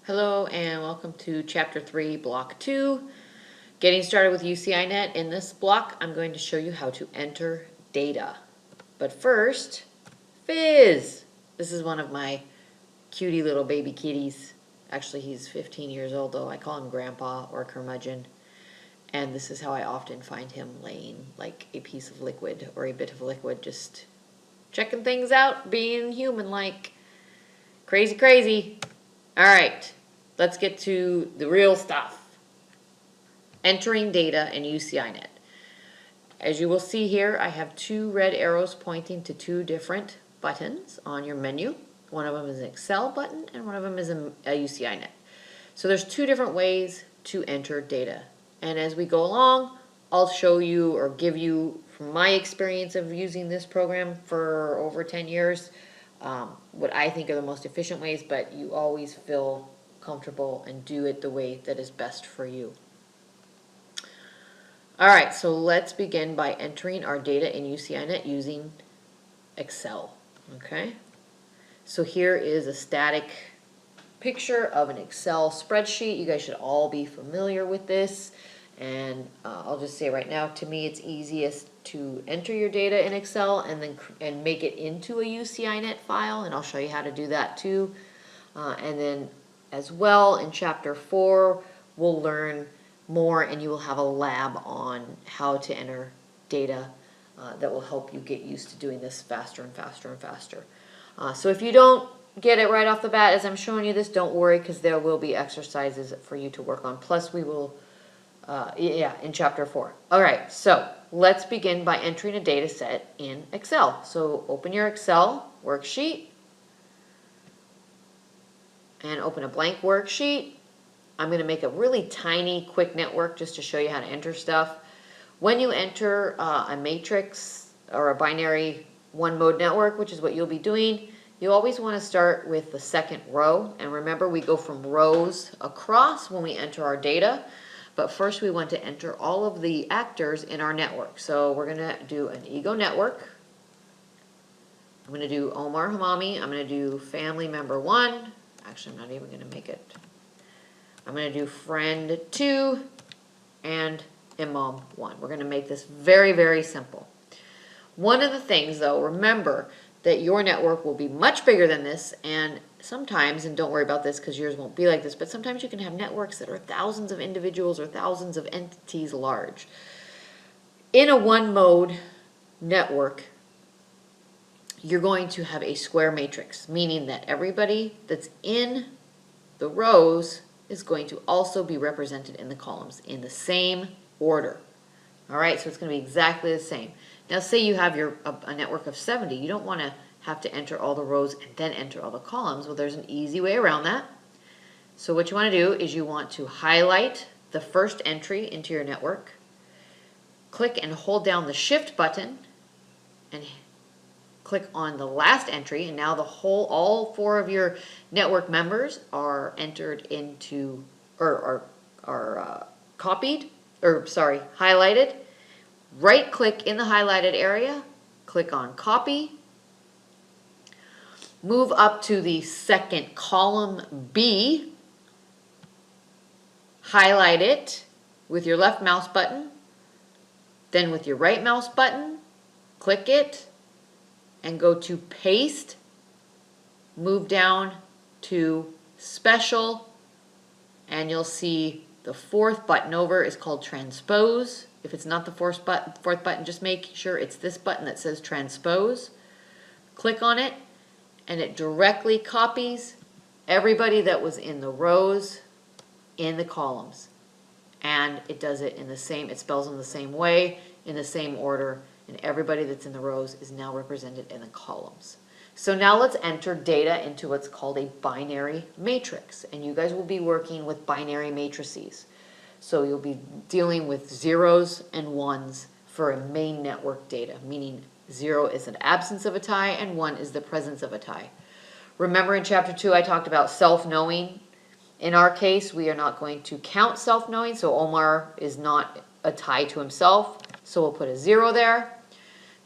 Hello and welcome to Chapter 3, Block 2. Getting started with UCINet. In this block, I'm going to show you how to enter data. But first, Fizz! This is one of my cutie little baby kitties. Actually, he's 15 years old, though. I call him Grandpa or Curmudgeon. And this is how I often find him laying like a piece of liquid or a bit of liquid, just checking things out, being human-like. Crazy, crazy. All right. Let's get to the real stuff. Entering data in UCINet. As you will see here, I have two red arrows pointing to two different buttons on your menu. One of them is an Excel button and one of them is a UCINet. So there's two different ways to enter data. And as we go along, I'll show you or give you, from my experience of using this program for over 10 years, what I think are the most efficient ways, but you always feel comfortable and do it the way that is best for you. All right, so let's begin by entering our data in UCINet using Excel, okay? So here is a static picture of an Excel spreadsheet. You guys should all be familiar with this. And I'll just say right now, to me, it's easiest to enter your data in Excel and make it into a UCINet file, and I'll show you how to do that too. And then as well, in Chapter 4, we'll learn more and you will have a lab on how to enter data that will help you get used to doing this faster and faster and faster. So if you don't get it right off the bat as I'm showing you this, don't worry, because there will be exercises for you to work on. Plus we will, in Chapter 4. All right, so let's begin by entering a data set in Excel. So open your Excel worksheet and open a blank worksheet. I'm going to make a really tiny, quick network just to show you how to enter stuff. When you enter a matrix or a binary one-mode network, which is what you'll be doing, you always want to start with the second row. And remember, we go from rows across when we enter our data. But first, we want to enter all of the actors in our network. So we're going to do an ego network. I'm going to do Omar Hamami. I'm going to do family member 1. Actually, I'm not even going to make it. I'm going to do friend 2 and Imam 1. We're going to make this very, very simple. One of the things, though, remember that your network will be much bigger than this, and sometimes, and don't worry about this because yours won't be like this, but sometimes you can have networks that are thousands of individuals or thousands of entities large. In a one-mode network, you're going to have a square matrix, meaning that everybody that's in the rows is going to also be represented in the columns in the same order. All right, so it's going to be exactly the same. Now, say you have a network of 70. You don't want to have to enter all the rows and then enter all the columns. Well, there's an easy way around that. So what you want to do is you want to highlight the first entry into your network, click and hold down the Shift button, and click on the last entry, and now all 4 of your network members are entered into, or are highlighted. Right click in the highlighted area, click on copy, move up to the second column B, highlight it with your left mouse button, then with your right mouse button, click it, and go to paste, move down to special, and you'll see the 4th button over is called transpose. If it's not the 4th button, just make sure it's this button that says transpose. Click on it, and it directly copies everybody that was in the rows in the columns. And it does it in the same, it spells them the same way, in the same order, and everybody that's in the rows is now represented in the columns. So now let's enter data into what's called a binary matrix. And you guys will be working with binary matrices. So you'll be dealing with zeros and ones for a main network data, meaning 0 is an absence of a tie and 1 is the presence of a tie. Remember in Chapter 2 I talked about self-knowing. In our case, we are not going to count self-knowing, so Omar is not a tie to himself, so we'll put a 0 there.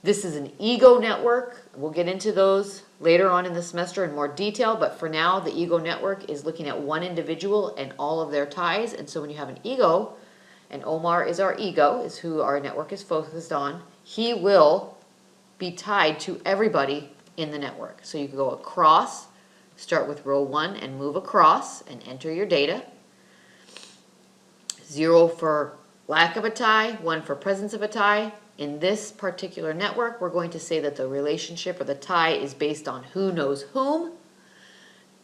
This is an ego network. We'll get into those later on in the semester in more detail, but for now, the ego network is looking at one individual and all of their ties. And so when you have an ego, and Omar is our ego, is who our network is focused on, he will be tied to everybody in the network. So you can go across, start with row 1 and move across and enter your data. 0 for lack of a tie, 1 for presence of a tie. In this particular network, we're going to say that the relationship or the tie is based on who knows whom.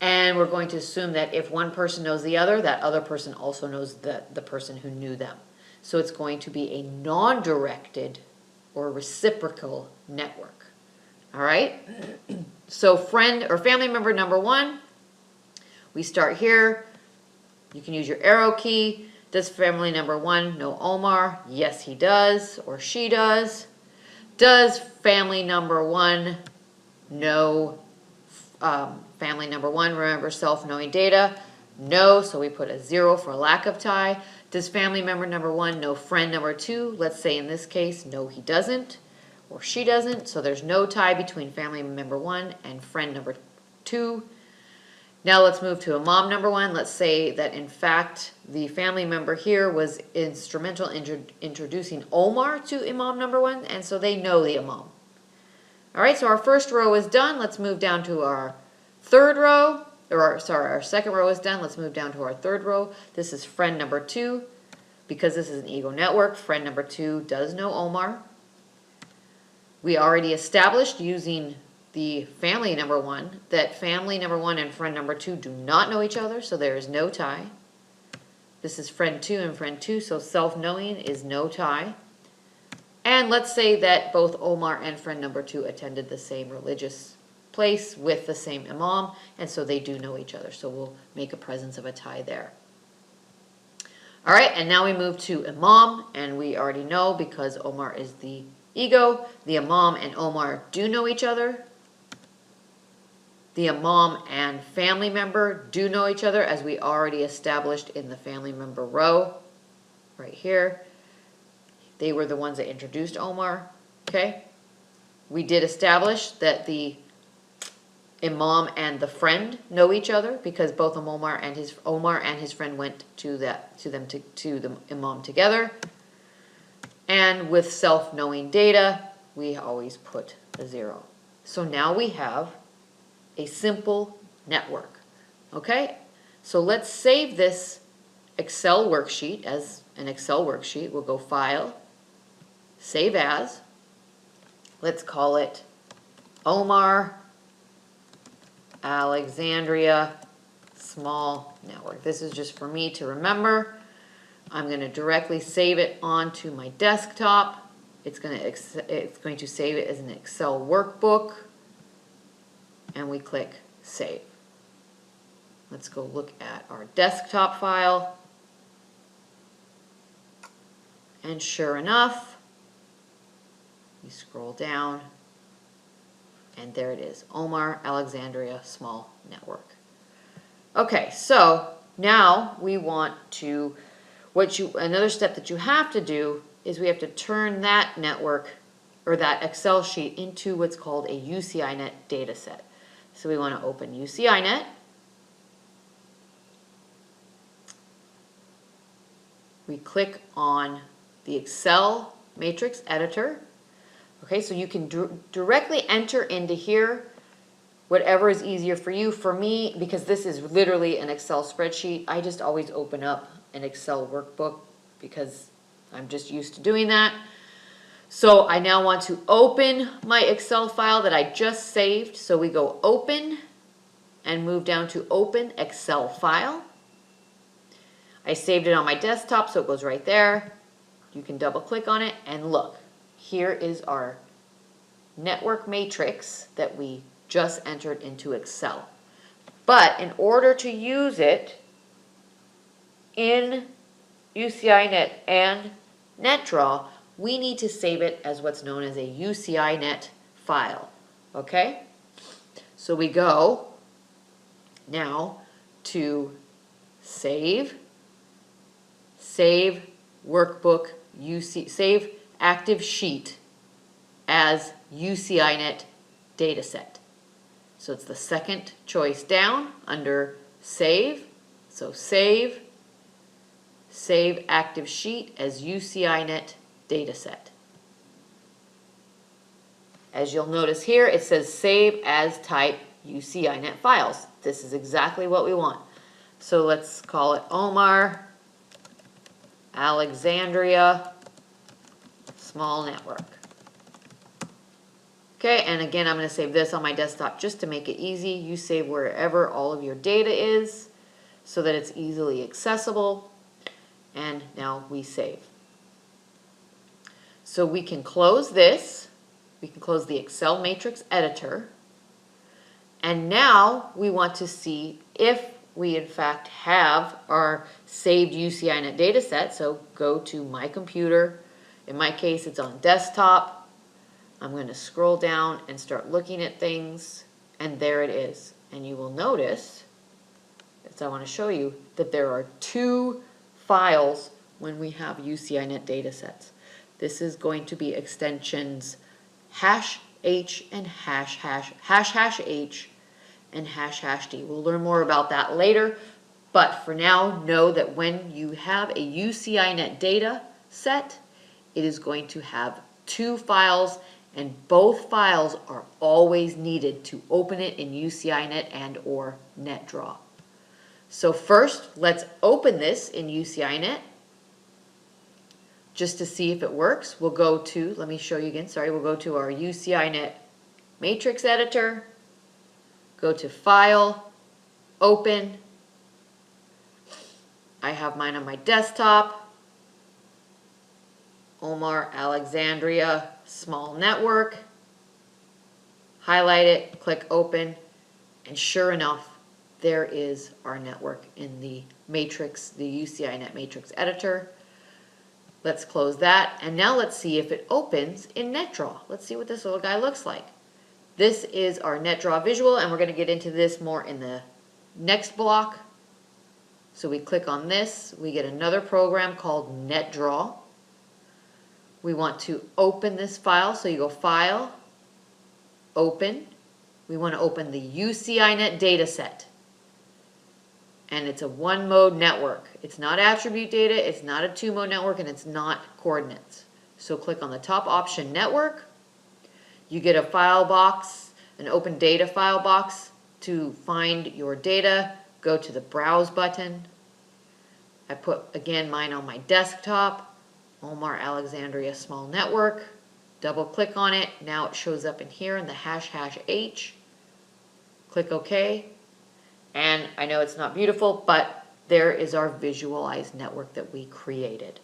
And we're going to assume that if one person knows the other, that other person also knows the person who knew them. So it's going to be a non-directed or reciprocal network. All right? So friend or family member number 1, we start here. You can use your arrow key. Does family number 1 know Omar? Yes, he does, or she does. Does family number 1 know family number 1, remember self-knowing data? No, so we put a 0 for lack of tie. Does family member number 1 know friend number 2? Let's say in this case, no, he doesn't, or she doesn't. So there's no tie between family member 1 and friend number 2. Now let's move to Imam number 1. Let's say that in fact the family member here was instrumental in introducing Omar to Imam number 1, and so they know the Imam. All right, so our first row is done. Let's move down to our third row, or our second row is done. Let's move down to our third row. This is friend number 2. Because this is an ego network, friend number 2 does know Omar. We already established using the family number 1 that family number 1 and friend number 2 do not know each other, so there is no tie. This is friend 2 and friend 2, so self-knowing is no tie. And let's say that both Omar and friend number 2 attended the same religious place with the same imam, and so they do know each other. So we'll make a presence of a tie there. All right, and now we move to imam, and we already know because Omar is the ego, the imam and Omar do know each other. The imam and family member do know each other, as we already established in the family member row right here. They were the ones that introduced Omar, okay? We did establish that the imam and the friend know each other because both Omar and his friend went to the imam together. And with self-knowing data, we always put a 0. So now we have a simple network, okay? So let's save this Excel worksheet as an Excel worksheet. We'll go File, Save As. Let's call it Omar Alexandria Small Network. This is just for me to remember. I'm going to directly save it onto my desktop. It's going to save it as an Excel workbook. And we click Save. Let's go look at our desktop file. And sure enough, we scroll down, and there it is, Omar Alexandria Small Network. Okay, so now we want to, another step that you have to do is we have to turn that network or that Excel sheet into what's called a UCINet data set. So we want to open UCINet. We click on the Excel matrix editor. Okay, so you can directly enter into here whatever is easier for you. For me, because this is literally an Excel spreadsheet, I just always open up an Excel workbook because I'm just used to doing that. So I now want to open my Excel file that I just saved. So we go Open and move down to Open Excel File. I saved it on my desktop, so it goes right there. You can double click on it and look. Here is our network matrix that we just entered into Excel. But in order to use it in UCINet and NetDraw, we need to save it as what's known as a UCINet file, okay? So we go now to Save Workbook, Save Active Sheet, as UCINet dataset. So it's the second choice down under Save. So Save active sheet as UCINet dataset. As you'll notice here, it says Save as type UCINet files. This is exactly what we want. So let's call it Omar Alexandria Small Network. Okay, and again, I'm going to save this on my desktop just to make it easy. You save wherever all of your data is so that it's easily accessible. And now we save. So we can close this. We can close the Excel matrix editor. And now we want to see if we in fact have our saved UCINet dataset. So go to My Computer. In my case, it's on desktop. I'm going to scroll down and start looking at things, and there it is. And you will notice, as I want to show you, that there are two files when we have UCINet datasets. This is going to be extensions #h and #h and #d. We'll learn more about that later, but for now, know that when you have a UCINet data set, it is going to have two files, and both files are always needed to open it in UCINet and or NetDraw. So first, let's open this in UCINet just to see if it works. We'll go to, let me show you again, sorry, we'll go to our UCINet matrix editor, go to File, Open. I have mine on my desktop. Omar Alexandria Small Network. Highlight it, click Open, and sure enough, there is our network in the matrix, the UCINet matrix editor. Let's close that, and now let's see if it opens in NetDraw. Let's see what this little guy looks like. This is our NetDraw visual, and we're going to get into this more in the next block. So we click on this, we get another program called NetDraw. We want to open this file, so you go File, Open. We want to open the UCINet dataset. And it's a one-mode network. It's not attribute data, it's not a two-mode network, and it's not coordinates. So click on the top option, Network. You get a file box, an open data file box to find your data. Go to the Browse button. I put, again, mine on my desktop. Omar Alexandria Small Network. Double click on it. Now it shows up in here in the #h. Click OK. And I know it's not beautiful, but there is our visualized network that we created.